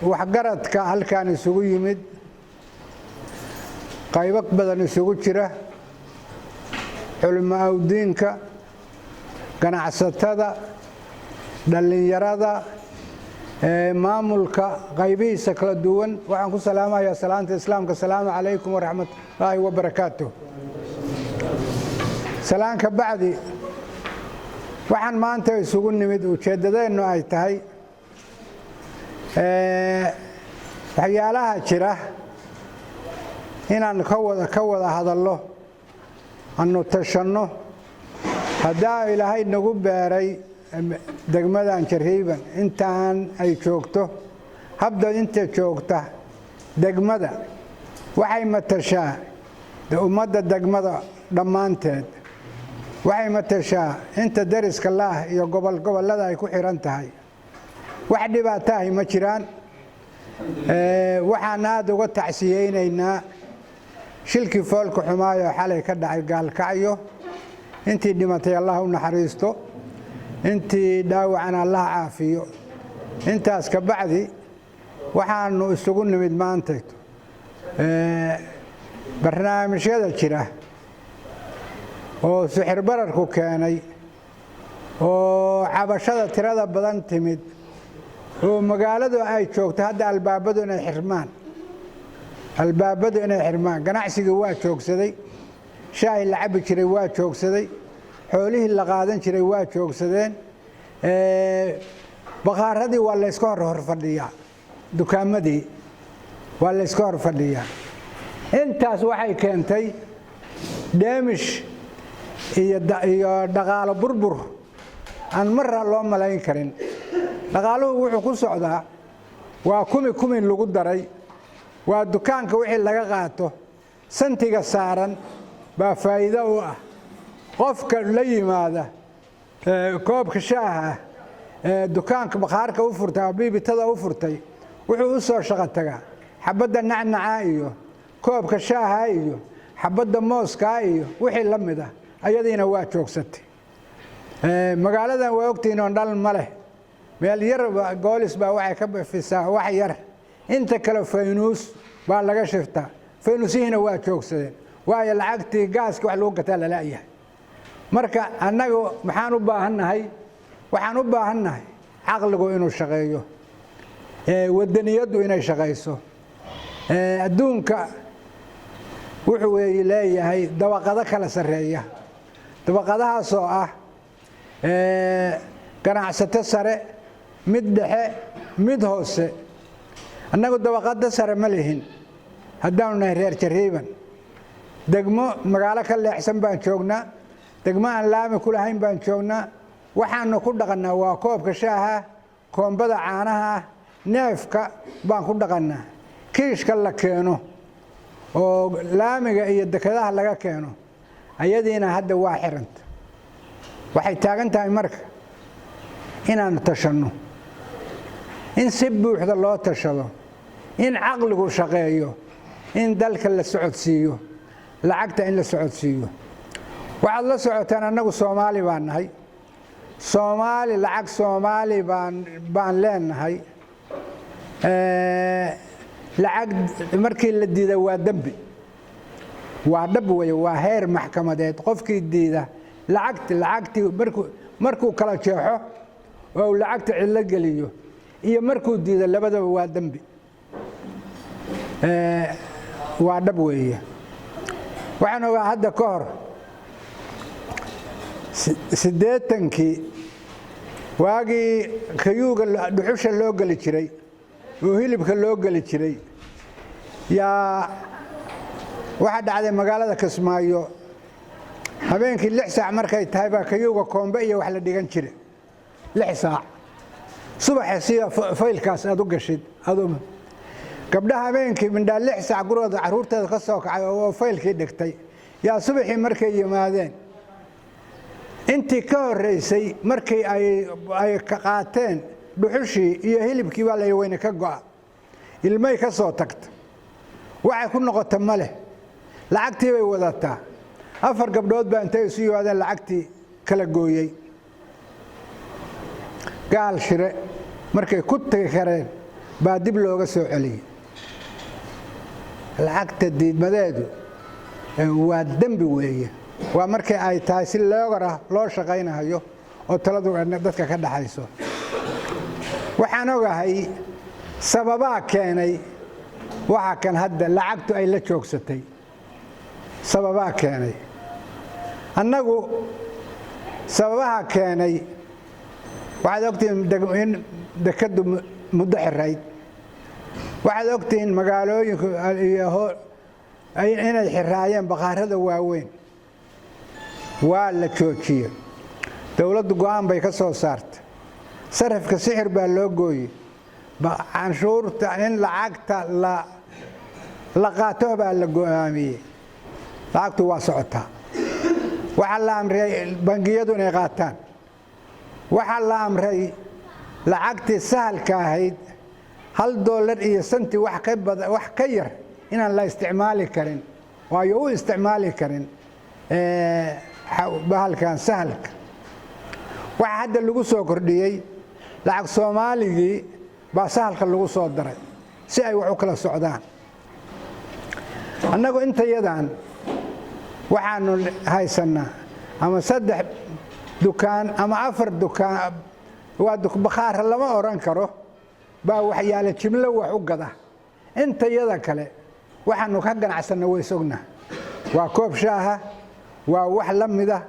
waxgaradka halkaan isugu yimid qaybo badan isugu jira culimo diinka ganacsatada dhalinyarada maamulka qaybihiisa kala duwan waxaan ku salaamayaa salaanta islaamka salaamu calaykum waraxmatullaahi wabarakaatuh salaanka bacdi waxaan maanta isugu nimid ujeedadeenu ay tahay waxyaalaha jira inaan ka wada hadallo aanu tashanno haddaa ilaahay nagu beeray degmadan Jarriiban intaan ay joogto habda inta joogta degmada waxay matashaa ummadda degmada dhammaanteed waxay matashaa inta dariska laah iyo gobolada ay ku xiran tahay wax dhibaato ah ma jiraan waxaan aad uga tacsiyeynaynaa shilkii foolka xumaayo xalay ka dhacay gaalkacyo intii dhimatay Allah u naxariisto intii dhaawacana Allah caafiyo intaas ka bacdi waxaanu isugu nimid maanta barnaamijyada jira oo sixir bararku keenay oo cabashada tirada badan timid oo magaaladu ay joogto hadda albaabadu inay xirmaan ganacsiga waa joogsaday shaahi la cabi jiray waa joogsaday xoolihii la qaadan jiray waa joogsadeen baqaaradii waa la iska hor fadhiyaa dukaamadii waa la iska hor fadhiyaa intaas waxay keentay damage iyo dhaqaale burbur aan marra loo malayn karin dhaqaaluhu wuxuu ku socdaa waa kumi lagu daray waa dukaanka wixii laga qaato santiga saaran baa faa'iido u ah qofka la yimaada koobka shaaha dukaanka baqaarka u furtay biibitada u furtay wuxuu u soo shaqo tagaa xabadda nacnaca iyo koobka shaaha iyo xabadda mooska iyo wixii la mid ah ayadiina waa joogsatay magaaladan waa ogtiin oo dhal ma leh meel yar goolis baa waxay ka bixisaa wax yar inta kale faynuus baa laga shiftaa faynuusihiina waa joogsadeen waayo lacagtii gaaska wax lagu gataa la laayahay marka annagu waxaan u baahannahay caqligu inuu shaqeeyo wadaniyadu inay shaqeyso adduunka wuxuu leeyahay dabaqado kala sareeya dabaqadahaas oo ah ganacsato sare mid dhexe mid hoose annagu dabaqada sare ma lihin haddaanu nahay reer Jarriiban degmo magaalo ka leexsan baan joognaa degmo aan laami ku lahayn baan joognaa waxaanu ku dhaqannaa waa koobka shaaha koombada caanaha neefka baan ku dhaqannaa kiishka la keeno oo laamiga iyo dekadaha laga keeno ayadiina hadda waa xiranta waxay taagan tahay marka inaanu tashanno in si buuxda loo tashado in caqligu shaqeeyo in dalka la socodsiiyo lacagta in la socodsiiyo waxaad la socotaan annagu Soomaali baan nahay Soomaali lacag Soomaali baan leenahay lacag markii la diiday waa dambi waa dhab weeye waa heer maxkamadeed qofkii diida lacagti markuu kala jeexo oo lacagta cilla geliyo iyo markuu diida labadaba waa dambi waa dhab weeye waxaan ogaa hadda ka hor 80kii waagii kayuuga dhuxusha loo gali jiray oo hilibka loo gali jiray yaa waxa dhacday magaalada Kismaayo habeenkii 6 saac markay tahay baa kayuuga koombe iyo wax la dhigan jiray 6 saac subaxii faylkaas aad u gashid aduma gabdhaha habeenkii mindhaa 6 saac gurooda caruurteeda ka soo kacay oo faylkii dhigtay yaa subaxii markay yimaadeen intii ka horeysay markii ay ka qaateen dhuxushii iyo hilibkii baa la weyne ka go'a ilmay ka soo tagta waxay ku noqotay male lacagtii bay wadataa 4 gabdhood baa intay isu yimaadeen lacagtii kala gooyay gaal shire markay ku tagi kareen baa dib looga soo celiyay lacagta diidmadeedu waa dambi weeye waa markii ay tahay si loo shaqaynayo oo taladu dadka ka dhaxayso waxaan ogahay sababaa keenay waxa kan hadda lacagtu ay la joogsatay sababaa keenay annagu sababaha keenay waxaad ogtiin in dekadu muddo xirayd waxaad ogtiin magaalooyinku inay xiraayeen baqaarada waaweyn waa la joojiyey dawladdu go'aan bay ka soo saartay sarifka sixir baa loo gooyey canshuurta in lacagta la qaato baa la go'aamiyey lacagtu waa socotaa waxaa la amray bangiyadu inay qaataan waxaa la amray lacagtii sahalka ahayd $1 iyo senti wax ka yar inaan la isticmaali karin waayo u isticmaali karin bahalkan sahalka waxa hadda lagu soo kordhiyey lacag Soomaaligii baa sahalka lagu soo daray si ay wax u kala socdaan annagu intayadan waxaanu haysanaa ama 3 dukaan ama 4 dukaan waa baqaar lama oran karo baa waxyaalo jimlo wax u gada intayada kale waxaanu ka ganacsanaa way sogna waa koob shaaha waa wax la mid ah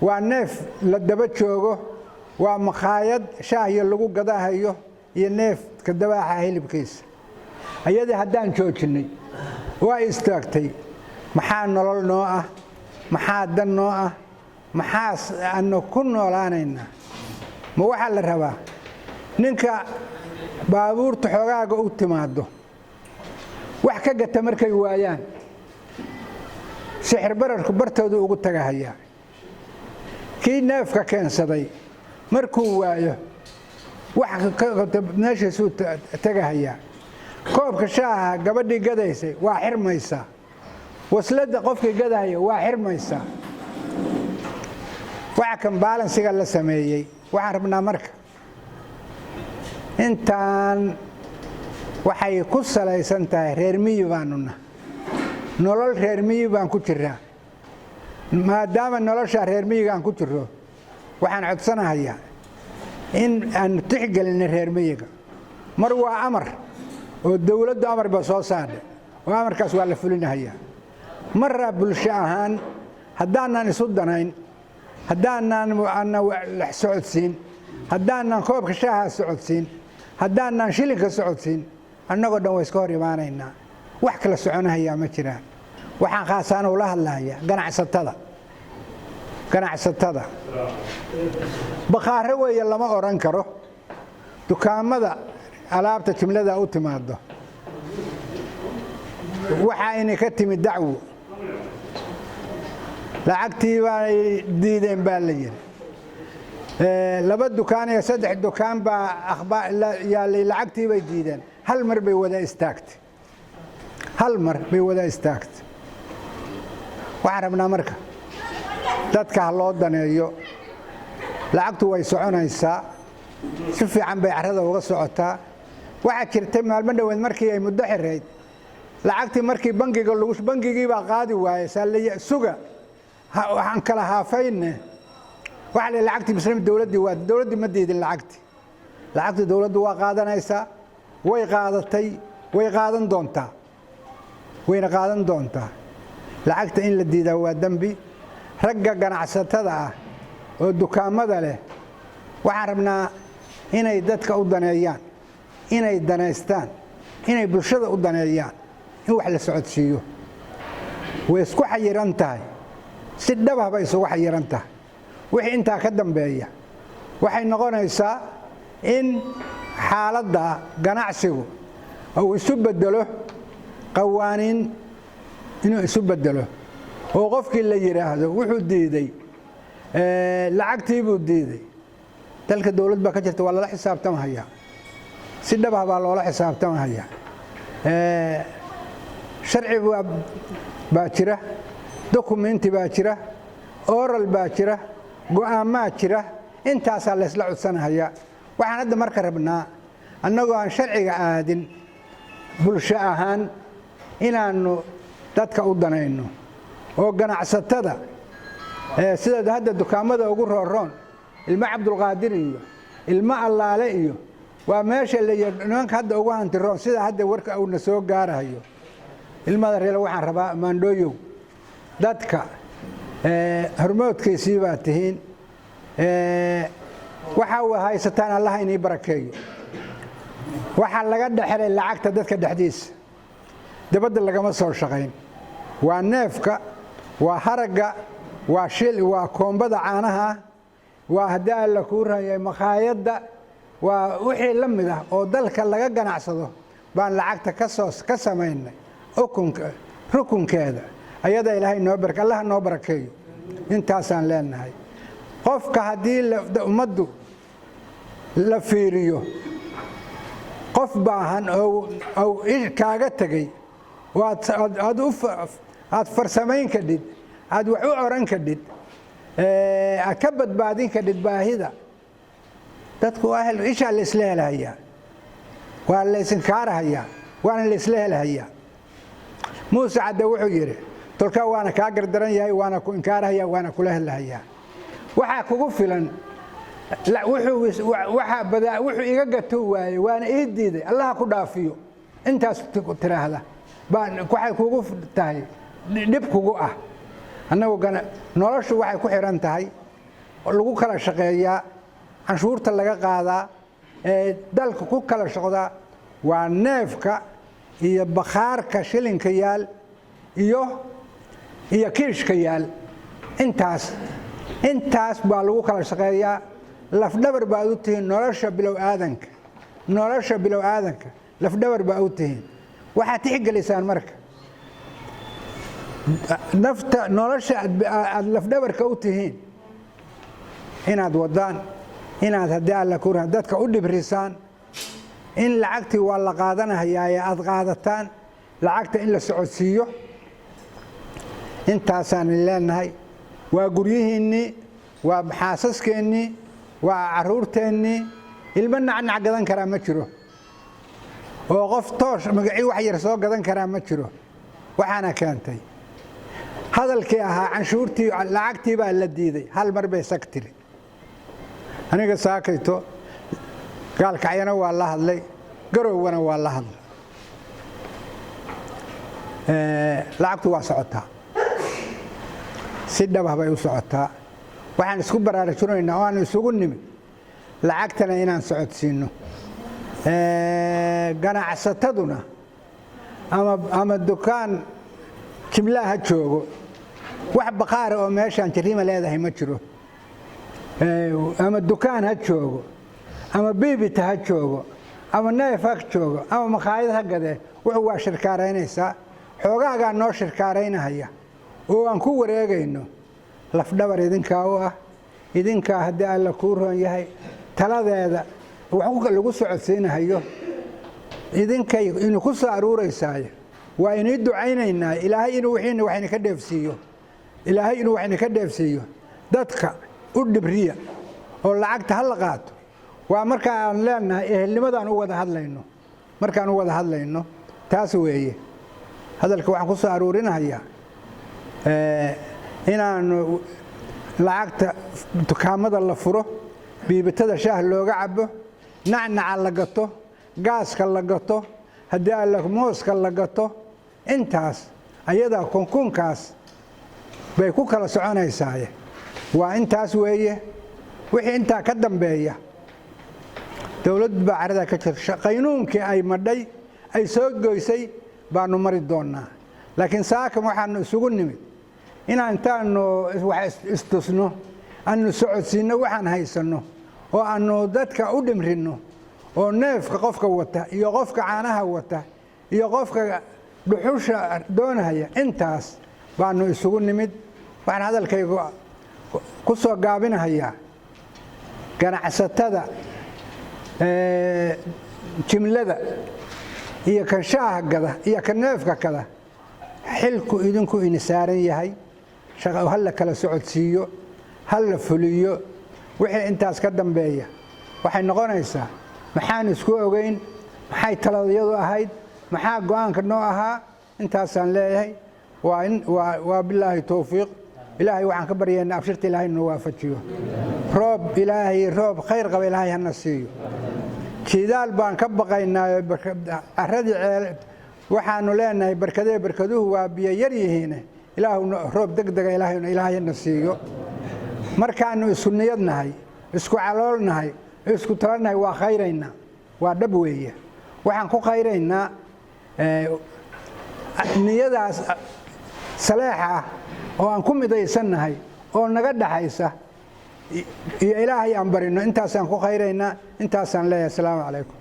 waa neef la daba joogo waa maqaayad shaahiyo lagu gadahayo iyo neef ka dabaaxa hilibkiisa ayadii haddaan joojinay waa istaagtay maxaa nolol noo ah maxaa dan noo ah maxaa aanu ku noolaanaynaa ma waxaa la rabaa ninka baabuurta xoogaaga u timaado wax ka gata markay waayaan sixir bararku bartooda ugu tagahaya kii neefka keensaday markuu waayo wax meeshiisuu tagahaya koobka shaaha gabadhii gadaysay waa xirmaysaa waslada qofkii gadahaya waa xirmaysaa waxa kan balansiga la sameeyey waxaan rabnaa marka intaan waxay ku salaysan tahay reer miyi baanuna nolol reer miyi baan ku jiraa maadaama nolosha reer miyigaan ku jiro waxaan codsanahayaa in aan tixgelin reer miyiga mar waa amar oo dawladdu amar ba soo saartay oo amarkaas waa la fulinayaa marra bulsho ahaan haddaanan isu danayn haddaanan la socodsiin haddaanan koobka shaaha socodsiin haddaanan shilinka socodsiin annagoo dhan way iska hor imaanaynaa wax kala soconayaa ma jiraan waxaan khaasaan ula hadlayaa ganacsatada baqaare weeye lama oran karo dukaamada alaabta jimlada u timaado waxa inay ka timid dacwo lacagtii baa diideen baa la yiri 2 dukaan iyo 3 dukaan baa yaalay lacagtii bay diideen hal mar bay wada istaagtay waxaan rabnaa marka dadka loo daneeyo lacagtu way soconaysaa si fiican bay carrada uga socotaa waxa jirtay maalmo dhaweed markii ay muddo xirayd lacagtii markii bangigii baa qaadi waayay saaliya suga waxaan kala haafayne waxa la lacagtii bislam dawladii ma diidin lacagtii dawladdu waa qaadanaysaa way qaadatay way qaadan doontaa lacagta in la diidaa waa dambi ragga ganacsatada ah oo dukaamada leh waxaan rabnaa inay dadka u daneeyaan inay daneystaan inay bulshada u daneeyaan in wax la socodsiiyo way isku xayiran tahay si dhab ah bay isugu xayiran tahay wixii intaa ka dambeeya waxay noqonaysaa in xaaladda ganacsigu uu isu bedelo qawaaniin inuu isu bedelo oo qofkii la yiraahdo wuxuu diiday lacagtii buu diiday dalka dawlad baa ka jirta waa la xisaabtamaya si dhab ah baa loola xisaabtamaya sharci baa jira dokumenti baa jira oral baa jira go'aamaa jira intaasaa la isla codsanaya waxaan hadda marka rabnaa annagoo aan sharciga aadin bulsho ahaan inaannu dadka u danayno oo ganacsatada sida hadda dukaamada ugu rooroon ilmo cabdulqaadir iyo ilmo allaale iyo waa meesha la nimanka hadda ugu hantiroon sida hadda warka uuna soo gaarayo ilmada reer waxaan rabaa maandhooyow dadka hormoodkiisii baa tihiin waxa uu haysataan allah inii barakeeyo waxa laga dhaxelay lacagta dadka dhexdiisa dabadda lagama soo shaqayn waa neefka waa haraga waa shil waa koombada caanaha waa hadaa la ku raayay maqaayada waa wixii la mid ah oo dalka laga ganacsado baan lacagta ka sameynay rukunkeeda ayada ilaahay noo baraka allah noo barakeeyo intaasaan leenahay qofka hadii ummaddu la fiiriyo qof baahan oo kaaga tagay aad farsamayn kadid aad wax u oran kadid ka badbaadin kadid baahida dadku ahel isha la isla helayaa waa la isinkaarayaa waana la isla helayaa Muuse cadde wuxuu yiri tolka waana ka gardaran yahay waana ku inkaarayaa waana kula helayaa waxa kugu filan wuxuu iga gato waayay waana ii diiday allah ku dhaafiyo intaas tiraahda baan waxay kugu tahay dib kugu ah annagu noloshu waxay ku xiran tahay lagu kala shaqeeyaa canshuurta laga qaadaa dalka ku kala shaqada waa neefka iyo bakhaarka shilinka yaal iyo kiishka yaal intaas baa lagu kala shaqeeyaa lafdhabar baa u tihiin nolosha bilow aadanka lafdhabar baa u tihiin waxaad tixgelisaan marka nafta nolosha aad lafdhabarka u tihiin inaad wadaan inaad haddii alla ku raad dadka u dhibrisaan in lacagtii waa la qaadanayaa aad qaadataan lacagta in la socodsiiyo intaasaan leenahay waa guryihiinni waa xaasaskeenni waa caruurteenni ilmo nacnac gadan karaa ma jiro oo qof toosh magacii wax yar soo gadan karaa ma jiro waxaana keentay hadalkii ahaa canshuurtii lacagtii baa la diiday hal mar bay sagtiri aniga saakayto gaalkacyana waa la hadlay garowwana waa la hadlay lacagtu waa socotaa si dhabah bay u socotaa waxaan isku baraarujinaynaa oo aan isugu nimid lacagtana inaan socodsiino ganacsataduna ama dukaan jimlaha joogo wax baqaar oo meeshan jariima leedahay ma jiro ama dukaan ha joogo ama biibita ha joogo ama neef ha joogo ama maqaayad ha gade wuxuu waa shirkaaraynaysaa xoogaagaa noo shirkaaraynahaya oo aan ku wareegayno lafdhabar idinkaa u ah idinkaa haddii alla kuu roon yahay taladeeda wax lagu socodsiinahayo idinkay inuu ku soo aruuraysaay waa inay ducaynaynaa ilaahay inuu waxayna ka dheefsiiyo ilaahay inuu waxayna ka dheefsiiyo dadka u dhibriya oo lacagta hal qaato waa marka aan leenahay ehelnimadaan u wada hadlayno markaan u wada hadlayno taas weeye hadalka waxaan ku soo aruurinayaa inaan lacagta dukaamada la furo biibatada shaah looga cabo nacnaca la gato gaaska la gato haddii alla mooska la gato intaas ayada kunkunkaas bay ku kala soconaysaa waa intaas weeye wixii intaa ka dambeeya dawladdu baa carada ka jirta qaynuunkii ay madhay ay soo goysay baanu mari doonaa laakiin saakan waxaanu isugu nimid inaan intaanu wax istusno aanu socodsiino waxaan haysano oo aanu dadka u dhimrino oo neefka qofka wata iyo qofka caanaha wata iyo qofka dhuxusha doonaya intaas baanu isugu nimid waxaan hadalkayga ku soo gaabinayaa ganacsatada jimlada iyo kan shaaha gada iyo kan neefka kada xilku idinku inisaaran yahay shaqo hal la kala socodsiiyo hal la fuliyo wixii intaas ka dambeeya waxay noqonaysaa maxaan isku ogeyn maxay taladayadu ahayd maxaa go'aanka noo ahaa intaasaan leeyahay waa bilaahi tawfiiq ilaahay waxaan ka baryaynaa abshirta ilaahay noo waafajiyo roob khayr qaba ilaahay hana siiyo jidaal baan ka baqaynaa arradii waxaanu leenahay barkaduhu waa biyo yar yihiin ilaahu roob degdega ilaahay hana siiyo markaanu isku niyadnahay isku caloolnahay isku talanahay waa khayraynaa waa dhab weeye waxaan ku khayraynaa niyadaas saleexa ah oo aan ku midaysannahay oo naga dhaxaysa iyo ilaahay aan barino intaasaan ku khayraynaa intaasaan leeyahay assalaamu calaykum